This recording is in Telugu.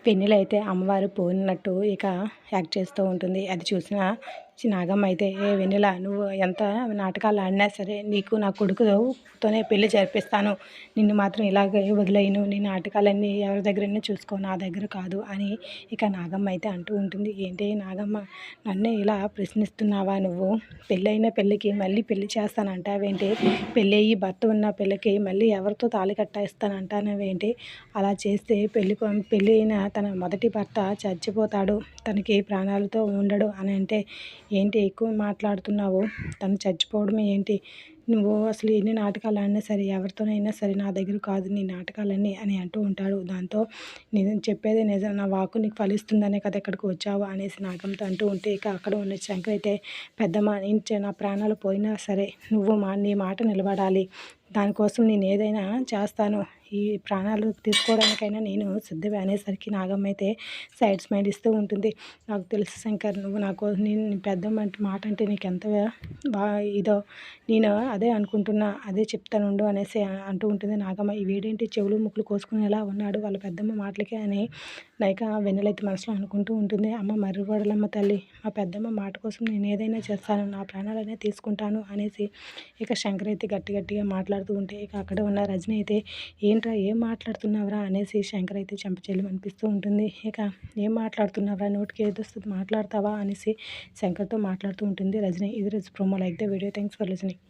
వెన్నెల అయితే అమ్మవారు పోయినట్టు ఇక యాక్ట్ చేస్తూ ఉంటుంది. అది చూసిన నాగమ్మ అయితే, ఏ వెన్నెల, నువ్వు ఎంత నాటకాలు ఆడినా సరే నీకు నా కొడుకుతోనే పెళ్లి జరిపిస్తాను, నిన్ను మాత్రం ఇలాగే వదిలేయను, నీ నాటకాలన్నీ ఎవరి దగ్గరైనా చూసుకో, నా దగ్గర కాదు అని ఇక నాగమ్మ అయితే అంటూ ఉంటుంది. ఏంటి నాగమ్మ, నన్నే ఇలా ప్రశ్నిస్తున్నావా నువ్వు? పెళ్ళైన పెళ్ళికి మళ్ళీ పెళ్లి చేస్తానంటావేంటి? పెళ్ళి అయ్యి భర్త ఉన్న పెళ్ళికి మళ్ళీ ఎవరితో తాళి కట్టేస్తానంటానవేంటి? అలా చేస్తే పెళ్ళి అయిన తన మొదటి భర్త చచ్చిపోతాడు, తనకి ప్రాణాలతో ఉండడు అని అంటే, ఏంటి ఎక్కువ మాట్లాడుతున్నావు? తను చచ్చిపోవడం ఏంటి? నువ్వు అసలు ఎన్ని నాటకాలు ఆడినా సరే, ఎవరితోనైనా సరే నా దగ్గర కాదు నీ నాటకాలన్నీ అని అంటూ ఉంటాడు. దాంతో నేను చెప్పేదే నిజం, నా వాక్కు నీకు ఫలిస్తుందనే కదా ఇక్కడికి వచ్చావు అనేసి నాగంతో అంటూ ఉంటే, ఇక అక్కడ ఉన్న శంకర్ అయితే, పెద్దమ్మ, నా ప్రాణాలు పోయినా సరే నువ్వు నీ మాట నిలబడాలి, దానికోసం నేను ఏదైనా చేస్తాను, ఈ ప్రాణాలు తీసుకోవడానికైనా నేను సిద్ధమే అనేసరికి నాగమ్మ అయితే సైడ్ స్మైల్ ఇస్తూ ఉంటుంది. నాకు తెలుసు శంకర్, నువ్వు నేను పెద్దమ్మ అంటే మాట అంటే నీకు ఎంత ఇదో, నేను అదే అనుకుంటున్నా, అదే చెప్తానుండు అనేసి అంటూ ఉంటుంది నాగమ్మ. ఈ వీడేంటి చెవులు ముక్కులు కోసుకుని ఎలా ఉన్నాడు వాళ్ళ పెద్దమ్మ మాటలకి అని నైక వెన్నెలైతే మనసులో అనుకుంటూ ఉంటుంది. అమ్మ మర్రిగోడలమ్మ తల్లి, మా పెద్దమ్మ మాట కోసం నేను ఏదైనా చేస్తాను, నా ప్రాణాలనే తీసుకుంటాను అనేసి ఇక శంకర్ అయితే గట్టిగా మాట్లాడుతూ ఉంటే, ఇక అక్కడ ఉన్న రజని అయితే, ఏంట్రా ఏం మాట్లాడుతున్నావురా అనేసి శంకర్ అయితే చెంపచెల్లి అనిపిస్తూ ఉంటుంది. ఇక ఏం మాట్లాడుతున్నావురా, నోటికి ఏదొస్తుంది మాట్లాడతావా అనేసి శంకర్తో మాట్లాడుతూ ఉంటుంది రజని. ఇది రోజు promo. Like the video. Thanks for listening.